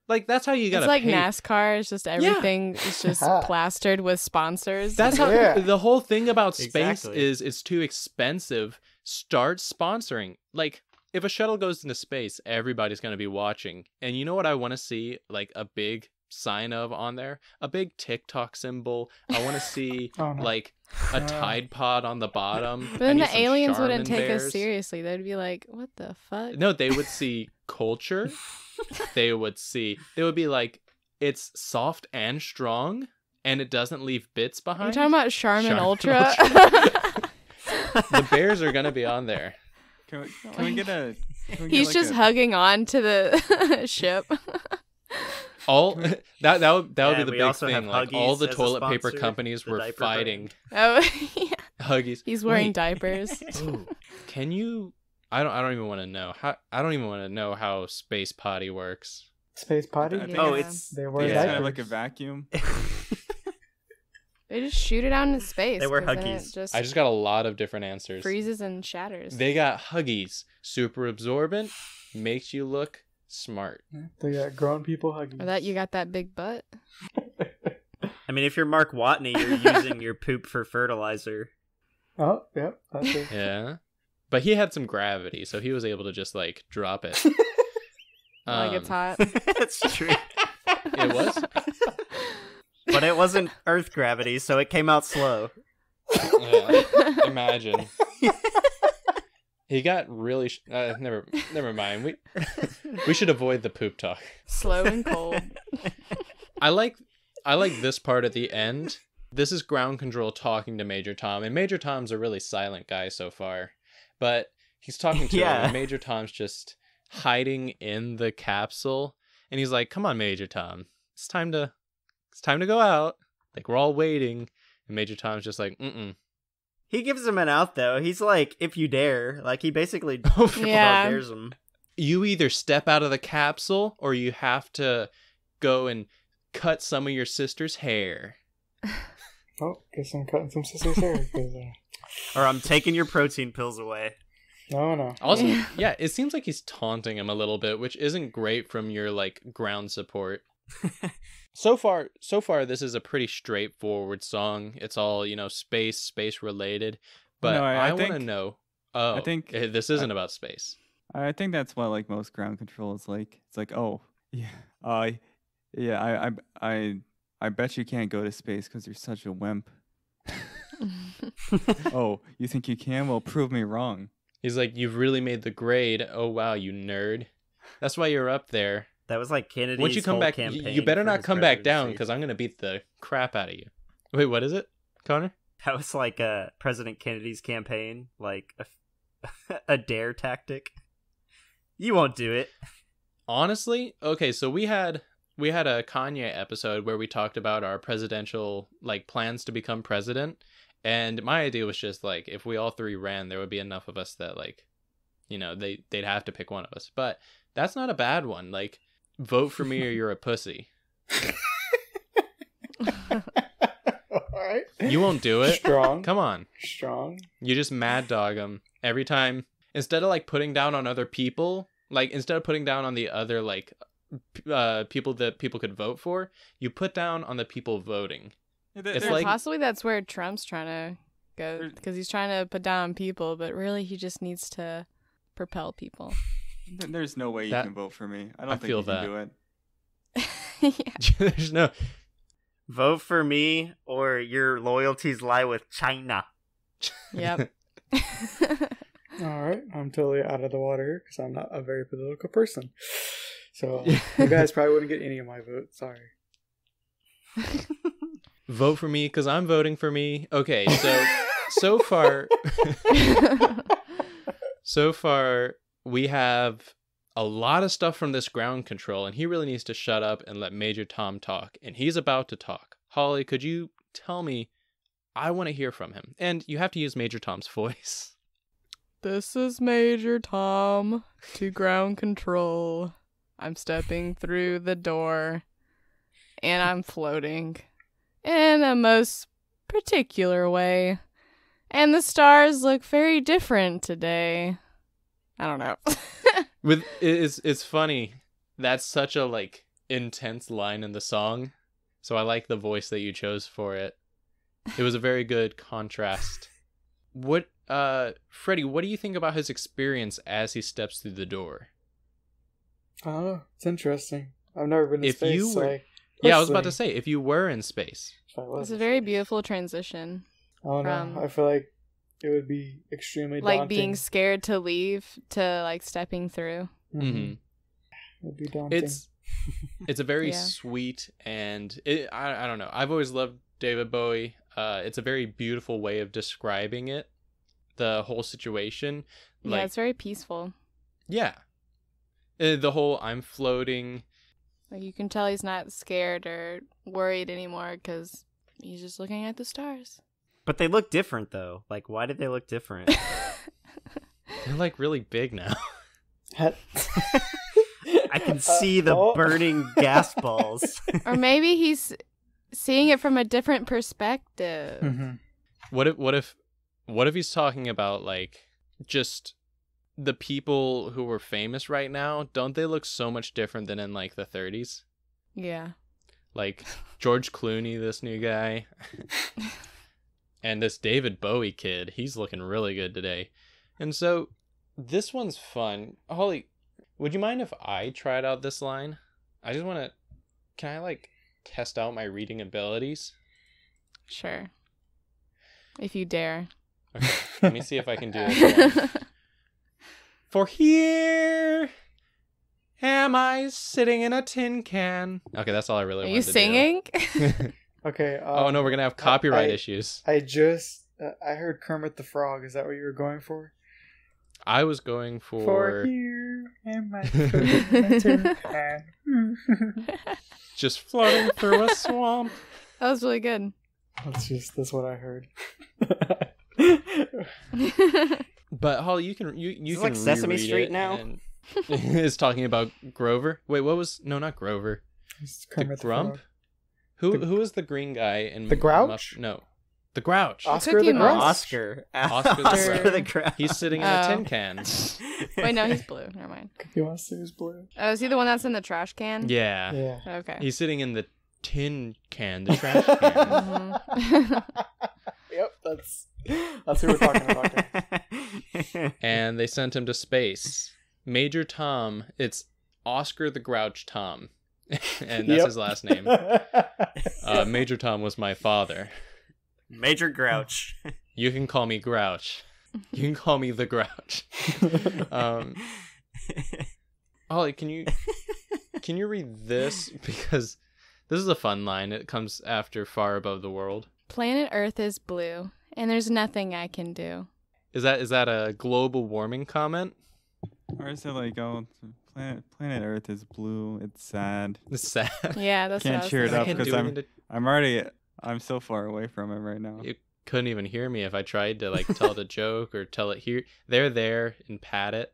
Like, that's how you gotta It's like pay. NASCAR. It's just everything is just plastered with sponsors. That's how Yeah. the whole thing about space Exactly. is it's too expensive. Start sponsoring. Like, if a shuttle goes into space, everybody's going to be watching. And you know what I want to see? Like, a big sign of on there? A big TikTok symbol. I want to see, Oh, no. like, a Tide Pod on the bottom. But I then need the some aliens wouldn't Charmin take us bears. seriously. They'd be like, what the fuck? No, they would see culture. They would be like, it's soft and strong, and it doesn't leave bits Are you behind. talking about Charmin Charmin Ultra? The bears are gonna be on there. Can we get a? Can we get He's like just a, hugging on to the ship. All that would Yeah, be the we big also have thing. Like all Huggies the as a toilet paper sponsor, companies the were diaper fighting Oh, yeah. Huggies. He's wearing Wait, diapers. Can you? I don't even want to know how. I don't even want to know how Space Potty works. Space potty? I think Oh, Yeah. it's... They wear it's Yeah. kind of like a diapers. vacuum. They just shoot it out into space. They wear 'cause then Huggies. It just I just got a lot of different answers. freezes and shatters. They got Huggies, super absorbent, makes you look smart. They got grown people hugging. Or that you got that big butt. I mean, if you're Mark Watney, you're using your poop for fertilizer. Oh, yep. That's it. Yeah, but he had some gravity, so he was able to just like drop it. Like it's hot. It's true. It was. But it wasn't Earth gravity, so it came out slow. Yeah, imagine. He got really. Never mind. We should avoid the poop talk. Slow and cold. I like this part at the end. This is ground control talking to Major Tom, and Major Tom's a really silent guy so far, but he's talking to him, Yeah. and Major Tom's just hiding in the capsule, and he's like, "Come on, Major Tom, it's time to go out. Like, we're all waiting." And Major Tom's just like, "Mm-mm." He gives him an out, though. He's like, if you dare. Like, he basically Yeah. dares him. You either step out of the capsule, or you have to go and cut some of your sister's hair. Oh, guess I'm cutting some sister's hair. 'Cause, Or I'm taking your protein pills away. no. Also, Yeah. yeah, it seems like he's taunting him a little bit, which isn't great from your like ground support. So far, this is a pretty straightforward song. It's all, space related. But No, I want to think- know. Oh, I think- this isn't about space. I think that's what like most ground control is like. It's like, oh, yeah, yeah, I bet you can't go to space because you're such a wimp. Oh, you think you can? Well, prove me wrong. He's like, you've really made the grade. Oh wow, you nerd. That's why you're up there. That was like Kennedy's Once you come whole back, campaign you better for not his come back down presidency. because I'm gonna beat the crap out of you. Wait, what is it, Connor? That was like President Kennedy's campaign, like a dare tactic. You won't do it. Honestly, okay, so we had a Kanye episode where we talked about our presidential like plans to become president, and my idea was just like if we all three ran, there would be enough of us that like, they'd have to pick one of us. But that's not a bad one. Like, vote for me or you're a pussy. Alright. You won't do it. Strong. Come on. Strong. You just mad dog them every time. Instead of like putting down on other people, like instead of putting down on the other like people that people could vote for, you put down on the people voting. It's Or like- possibly that's where Trump's trying to go, because he's trying to put down people, but really he just needs to propel people. There's no way you That- can vote for me. I I don't think feel you can that. do it. Yeah. There's no. Vote for me, or your loyalties lie with China. Yep. All right, I'm totally out of the water here because I'm not a very political person. So you guys probably wouldn't get any of my vote. Sorry. Vote for me because I'm voting for me. Okay, so far, so far we have a lot of stuff from this ground control, and he really needs to shut up and let Major Tom talk. And he's about to talk. Holly, could you tell me? I want to hear from him, and you have to use Major Tom's voice. This is Major Tom to ground control. I'm stepping through the door, and I'm floating in a most particular way. And the stars look very different today. I don't know. It's funny. That's such a like intense line in the song. So I like the voice that you chose for it. It was a very good contrast. Freddy, what do you think about his experience as he steps through the door? I don't know. It's interesting. I've never been to If space. you So were- Yeah, I was about to say, if you were in space. It's a very beautiful transition. I don't know. I feel like it would be extremely Like daunting. being scared to leave to like stepping through. Mm-hmm. It would be daunting. It's a very Yeah. sweet and I don't know. I've always loved David Bowie. It's a very beautiful way of describing it, the whole situation. Yeah, it's very peaceful. Yeah. The whole I'm floating. Like you can tell he's not scared or worried anymore because he's just looking at the stars. But they look different, though. Like, why did they look different? They're like really big now. I can see the burning gas balls. Or maybe he's seeing it from a different perspective. Mm-hmm. What if he's talking about like just the people who are famous right now? Don't they look so much different than in like the 30s? Yeah. Like George Clooney, this new guy, and this David Bowie kid. He's looking really good today. And so this one's fun. Holly, would you mind if I tried out this line? I just want to. Can I like test out my reading abilities? Sure. If you dare. Okay, let me see if I can do it. For here am I sitting in a tin can. Okay, that's all I really Are wanted you to singing? do. Okay. Oh no, we're gonna have copyright issues. I just I heard Kermit the Frog. Is that what you were going for? I was going For here am I in a tin can. just floating through a swamp. That was really good. That's what I heard. But Holly, you can Is it can like Sesame reread Street it now? and- It's talking about Grover. Wait, what was? No, not Grover. It's The Kermit Grump. Frog. Who is the green guy in The Grouch? No, the Grouch. Oscar Cookie the Monster. Grouch. Oscar. Oscar the Oscar Grouch. the Grouch. He's sitting in a tin can. Wait, no, he's blue. Never mind. Cookie Monster is blue. Oh, is he the one that's in the trash can? Yeah. Yeah. Okay. He's sitting in the tin can, the trash can. Mhm. Yep, that's who we're talking about here. And they sent him to space. Major Tom, it's Oscar the Grouch Tom. And that's Yep. his last name. Major Tom was my father. Major Grouch. You can call me Grouch. You can call me the Grouch. Ollie, can you read this? Because this is a fun line. It comes after Far Above the World. Planet Earth is blue, and there's nothing I can do. Is that a global warming comment? Or is it like, oh, planet Earth is blue, it's sad. It's sad. Yeah, that's what I Can't was cheer it thinking. up Can't because do anything to- I'm so far away from it right now. You couldn't even hear me if I tried to like tell the joke or tell it here. They're there and pat it.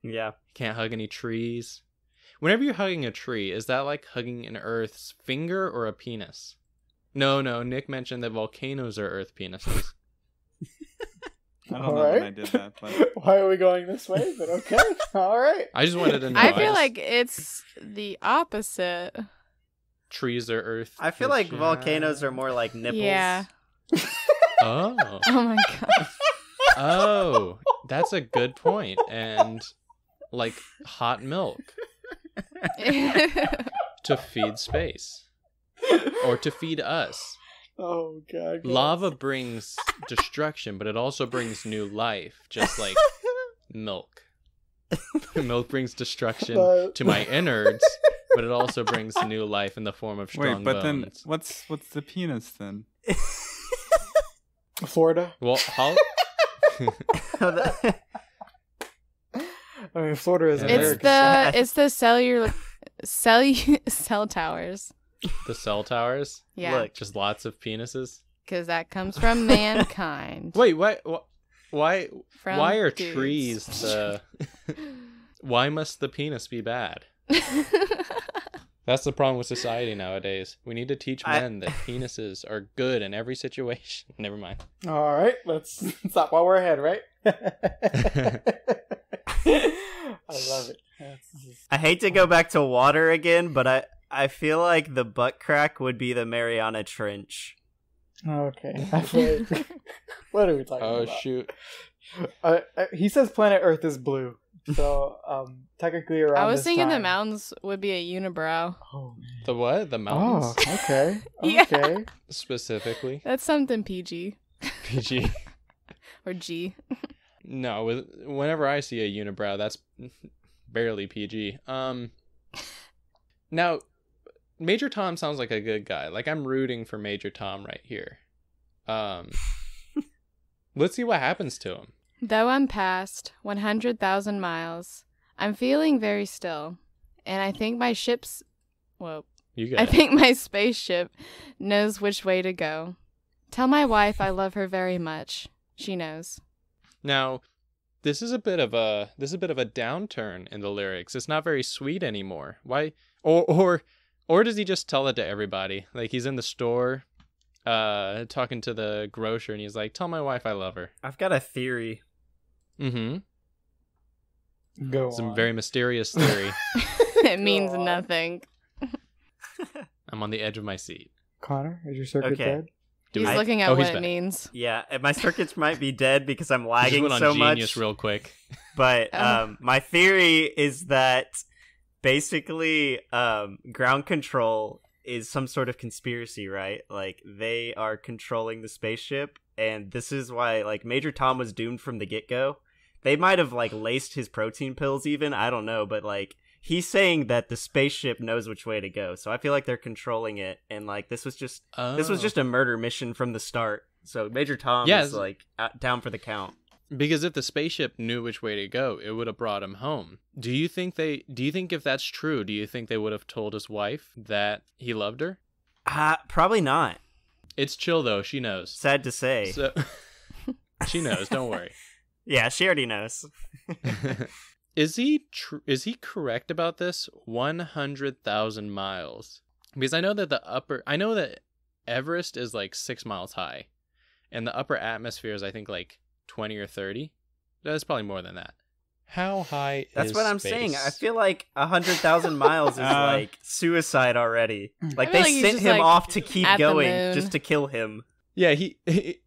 Yeah. Can't hug any trees. Whenever you're hugging a tree, is that like hugging an Earth's finger or a penis? No, Nick mentioned that volcanoes are Earth penises. I don't All know when right. I did that, but Why are we going this way? But okay. All right. I just wanted to know. I feel like it's the opposite. trees are Earth. I feel like volcanoes are more like nipples. Yeah. Oh. Oh my god. Oh, that's a good point. And like hot milk to feed space or to feed us. Oh god. guys. Lava brings destruction, but it also brings new life, just like milk. Milk brings destruction to my innards, but it also brings new life in the form of strong Wait, but then bones. what's the penis then? Florida. Well, I mean, Florida is It's America. the cell towers. the cell towers? Yeah, Look. Just lots of penises? because that comes from mankind. Wait, why From why are dudes. trees the... Why must the penis be bad? That's the problem with society nowadays. We need to teach men that penises are good in every situation. Never mind. All right, let's stop while we're ahead, right? I love it. I hate to go back to water again, but I feel like the butt crack would be the Mariana Trench. Okay. I feel like, what are we talking Oh, about? shoot. He says planet Earth is blue, so technically around. I was this thinking the time- mountains would be a unibrow. Oh, man. The what? The mountains? Oh, okay. Yeah. Okay. Specifically? That's something PG PG. or G. No, whenever I see a unibrow, that's barely PG. Now, Major Tom sounds like a good guy. Like, I'm rooting for Major Tom right here. Let's see what happens to him. Though I'm past 100,000 miles, I'm feeling very still, and I think my You got I it. think my spaceship knows which way to go. Tell my wife I love her very much. She knows. Now, this is a bit of a downturn in the lyrics. It's not very sweet anymore. Why? Or does he just tell it to everybody? Like, he's in the store, talking to the grocer, and he's like, "Tell my wife I love her." I've got a theory. Mm-hmm. Go Some on. very mysterious theory. It means God. nothing. I'm on the edge of my seat. Connor, is your circuit Okay. dead? He's I- looking at oh, he's what it back. means. Yeah, and my circuits might be dead because I'm I just lagging went on so Genius much. real quick. But Oh. my theory is that basically ground control is some sort of conspiracy, right? Like, they are controlling the spaceship, and this is why, like, Major Tom was doomed from the get-go. They might have, like, laced his protein pills even, I don't know, but, like, he's saying that the spaceship knows which way to go, so I feel like they're controlling it, and, like, this was just a murder mission from the start. So Major Tom Yes. is, like, down for the count. Because if the spaceship knew which way to go, it would have brought him home. Do you think if that's true, do you think they would have told his wife that he loved her? Probably not. It's chill though, she knows. Sad to say. So she knows, don't worry. Yeah, she already knows. Is he correct about this? 100,000 miles. Because I know that Everest is like 6 miles high, and the upper atmosphere is, I think, like 20 or 30. That's probably more than that. How high That's is what I'm space? saying. I feel like 100,000 miles is like suicide already. Like, I they feel like he's sent just, him like, off to keep at the going moon. just to kill him. Yeah, he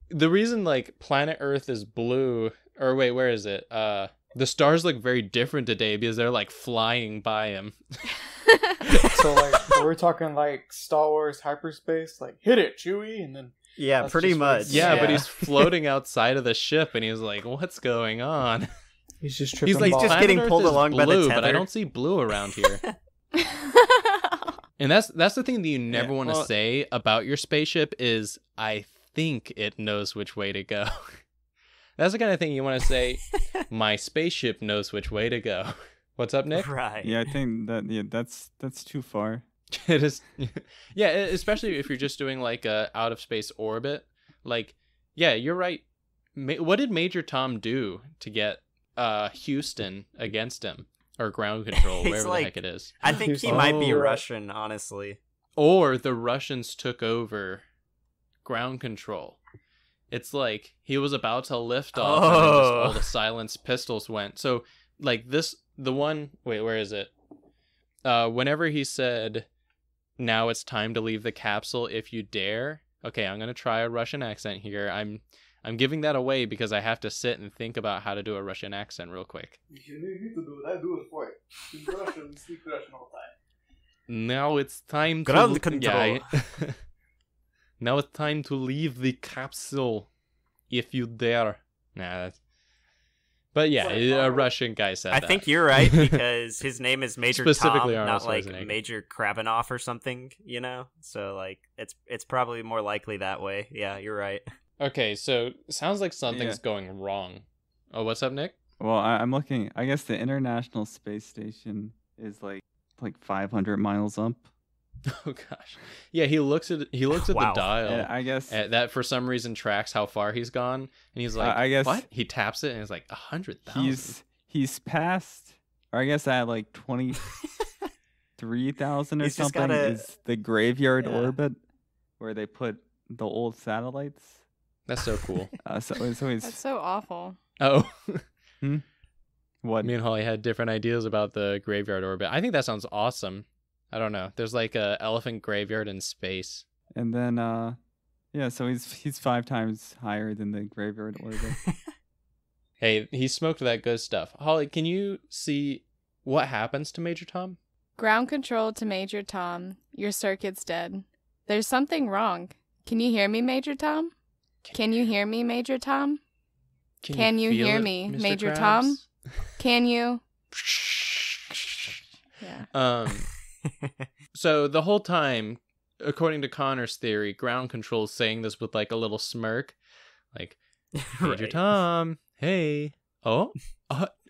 the reason, like, planet Earth is blue, or wait, where is it? The stars look very different today because they're like flying by him. So, like, we're talking like Star Wars hyperspace, like, hit it, Chewie, and then Yeah, That's pretty just what much. it's- Yeah, but Yeah. he's floating outside of the ship, and he's like, "What's going on?" he's just tripping He's like, balls. just "Planet getting Earth pulled is along by the blue, but I tether." don't see blue around here." And that's the thing that you never want to well- say about your spaceship is, "I think it knows which way to go." That's the kind of thing you want to say. My spaceship knows which way to go. What's up, Nick? Right. Yeah, I think that's too far. It is. Yeah, especially if you're just doing like a out of space orbit. Like, yeah, you're right. What did Major Tom do to get Houston against him, or ground control, It's wherever like- the heck it is? I think he Oh. might be Right. Russian, honestly. Or the Russians took over ground control. It's like he was about to lift off, and then just all the silenced pistols went. So, like wait, where is it? Whenever he said, "Now it's time to leave the capsule if you dare." Okay, I'm gonna try a Russian accent here. I'm giving that away because I have to sit and think about how to do a Russian accent real quick. If you need to do it, I do it for you. In Russian, we speak Russian all the time. Now it's time to Ground control. Yeah, Now it's time to leave the capsule, if you dare. Nah, but yeah, a Russian guy said I that. think you're right, because his name is Major Specifically Tom, Arnold not like Schwarzenegger. Major Krabanov or something, you know? So, like, it's probably more likely that way. Yeah, you're right. Okay, so sounds like something's going wrong. Oh, what's up, Nick? Well, I'm looking. I guess the International Space Station is like 500 miles up. Oh gosh, yeah. He looks at Wow. the dial. And I guess That for some reason tracks how far he's gone, and he's like, I guess what? He taps it, and it's like 100,000. he's past, or I guess at like 23,000 or He's just something gotta- is the graveyard Yeah. orbit where they put the old satellites. That's so cool. So he's That's so awful. Oh, what? me and Holly had different ideas about the graveyard orbit. I think that sounds awesome. I don't know. There's like a elephant graveyard in space. And then yeah, so he's 5 times higher than the graveyard orbit. Hey, he smoked that good stuff. Holly, can you see what happens to Major Tom? Ground control to Major Tom. Your circuit's dead. There's something wrong. Can you hear me, Major Tom? Can you hear me, Major Tom? Can you feel hear it, me, Mr. Major Krabs? Tom? Can you? Yeah. So the whole time, according to Connor's theory, ground control's saying this with like a little smirk, like, Major Right. Tom, hey, I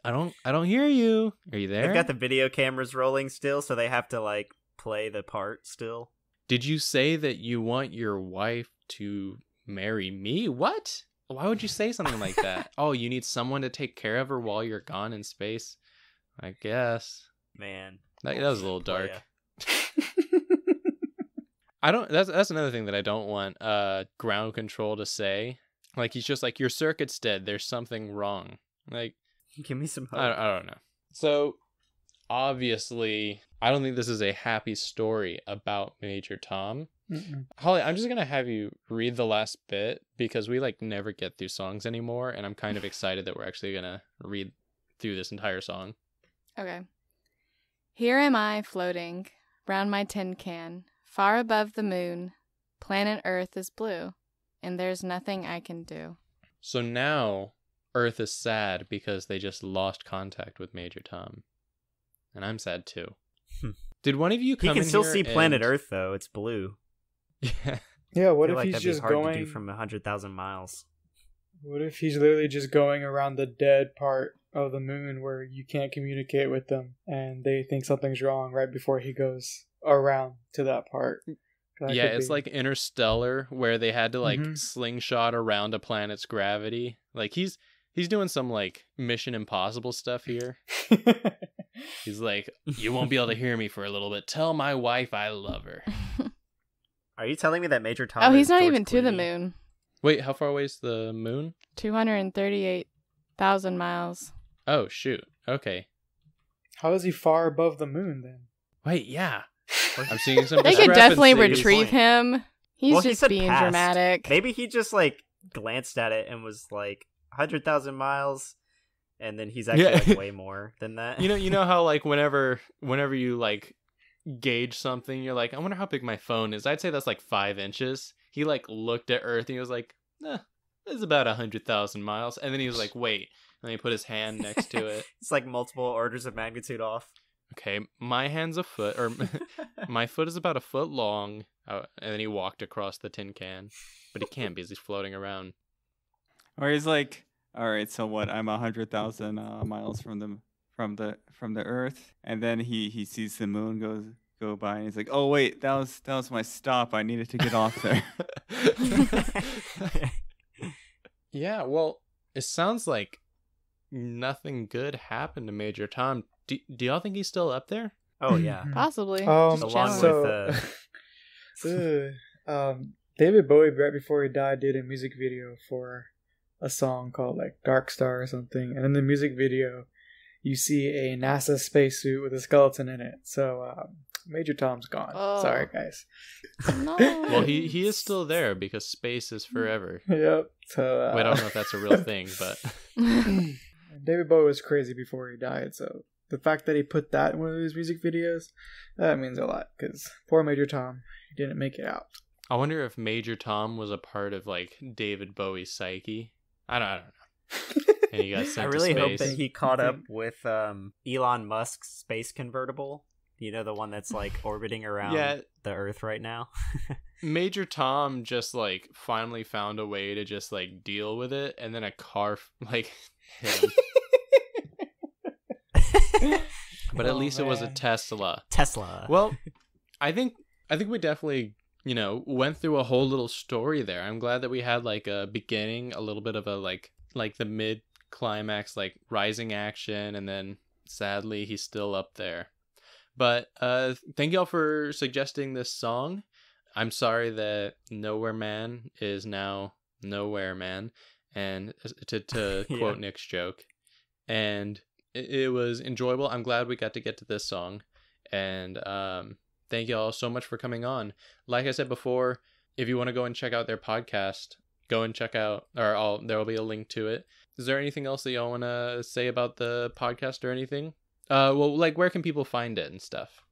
don't hear you. Are you there? They've got the video cameras rolling still, so they have to, like, play the part still. Did you say that you want your wife to marry me? What? Why would you say something like that? Oh, you need someone to take care of her while you're gone in space? I guess. Man. That was a little dark. Playa. I don't. That's another thing that I don't want ground control to say. Like he's just like, your circuit's dead. There's something wrong. Like Give me some hope. I don't know. So obviously, I don't think this is a happy story about Major Tom. Mm-mm. Holly, I'm just gonna have you read the last bit because we like never get through songs anymore, and I'm kind of excited that we're actually gonna read through this entire song. Okay. Here am I floating round my tin can, far above the moon. Planet Earth is blue, and there's nothing I can do. So now Earth is sad because they just lost contact with Major Tom. And I'm sad too. Did one of you He come can in still here see planet and- Earth, though. It's blue. Yeah. Yeah, I what feel if like he's that'd be just hard to going do from 100,000 miles. What if he's literally just going around the dead part of the moon where you can't communicate with them and they think something's wrong right before he goes around to that part? That Yeah, could it's be- like Interstellar where they had to like Mhm. slingshot around a planet's gravity. Like he's doing some like Mission Impossible stuff here. He's like, you won't be able to hear me for a little bit. Tell my wife I love her. Are you telling me that Major Tom Oh, is he's not George even to the Clooney? moon. Wait, how far away is the moon? 238,000 miles. Oh, shoot. Okay. How is he far above the moon then? Wait, yeah. I'm seeing some They could definitely discrepancies. retrieve him. He's Well, he just said being past. dramatic. Maybe he just, like, glanced at it and was like, 100,000 miles, and then he's actually Yeah. like way more than that. You know how like whenever you like gauge something, you're like, I wonder how big my phone is. I'd say that's like 5 inches. He like looked at Earth and he was like, it's about 100,000 miles. And then he was like, wait. And he put his hand next to it. It's like multiple orders of magnitude off. Okay, my hand's a foot, or my foot is about a foot long. And then he walked across the tin can, but he can't because he's floating around. Or he's like, all right, so what? I'm 100,000 miles from the Earth, and then he sees the moon go by, and he's like, oh wait, that was my stop. I needed to get off there. Yeah, well, it sounds like nothing good happened to Major Tom. Do y'all think he's still up there? Oh, yeah. Possibly. Um, Just Along chilling. with, David Bowie, right before he died, did a music video for a song called like Dark Star or something, and in the music video you see a NASA spacesuit with a skeleton in it. So Major Tom's gone. Oh. Sorry guys. No. Well, he is still there because space is forever. Yep. So Wait, I don't know if that's a real thing, but David Bowie was crazy before he died, so the fact that he put that in one of his music videos, that means a lot, because poor Major Tom, he didn't make it out. I wonder if Major Tom was a part of like David Bowie's psyche. I don't know. And he got I sent really to hope space. that he caught up with Elon Musk's space convertible. You know, the one that's like orbiting around the Earth right now. Major Tom just like finally found a way to just like deal with it, and then a car like hit him. But at least it was a Tesla. Well, I think we definitely, you know, went through a whole little story there. I'm glad that we had like a beginning, a little bit of a like the mid climax, like rising action, and then sadly he's still up there. But thank y'all for suggesting this song. I'm sorry that Nowhere Man is now Nowhere Man, and to quote Nick's joke. And it was enjoyable. I'm glad we got to get to this song. And thank y'all so much for coming on. Like I said before, if you want to go and check out their podcast, go and check out, or there will be a link to it. Is there anything else that y'all want to say about the podcast or anything? Well, like, where can people find it and stuff?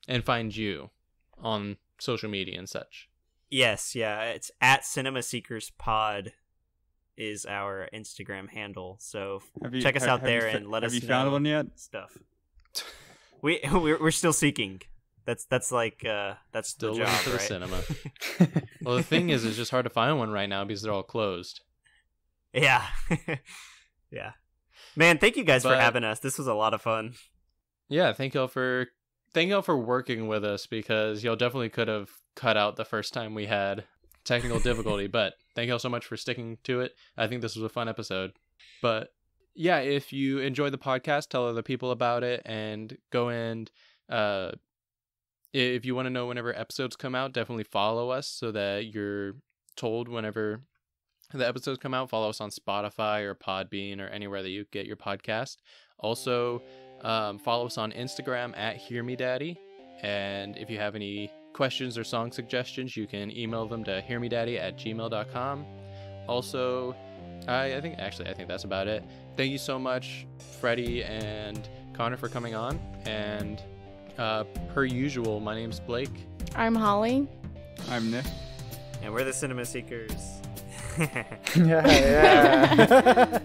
And find you on social media and such? Yes, yeah. It's at Cinema Seekers Pod is our Instagram handle. So check us out there and let us know. Have you found one yet? Stuff. We're still seeking. That's like that's still the job, looking for right? the cinema. Well, the thing is, it's just hard to find one right now because they're all closed. Yeah. Yeah. Man, thank you guys for having us. This was a lot of fun. Yeah, thank y'all for working with us, because y'all definitely could have cut out the first time we had technical difficulty, but thank y'all so much for sticking to it. I think this was a fun episode. But yeah, if you enjoyed the podcast, tell other people about it, and go and if you want to know whenever episodes come out, definitely follow us so that you're told whenever the episodes come out. Follow us on Spotify or Podbean or anywhere that you get your podcast. Also, follow us on Instagram at HearMeDaddy. And if you have any questions or song suggestions, you can email them to hearmedaddy@gmail.com. Also, I think that's about it. Thank you so much, Freddy and Connor, for coming on. And per usual, my name's Blake. I'm Holly. I'm Nick. And we're the Cinema Seekers. Yeah.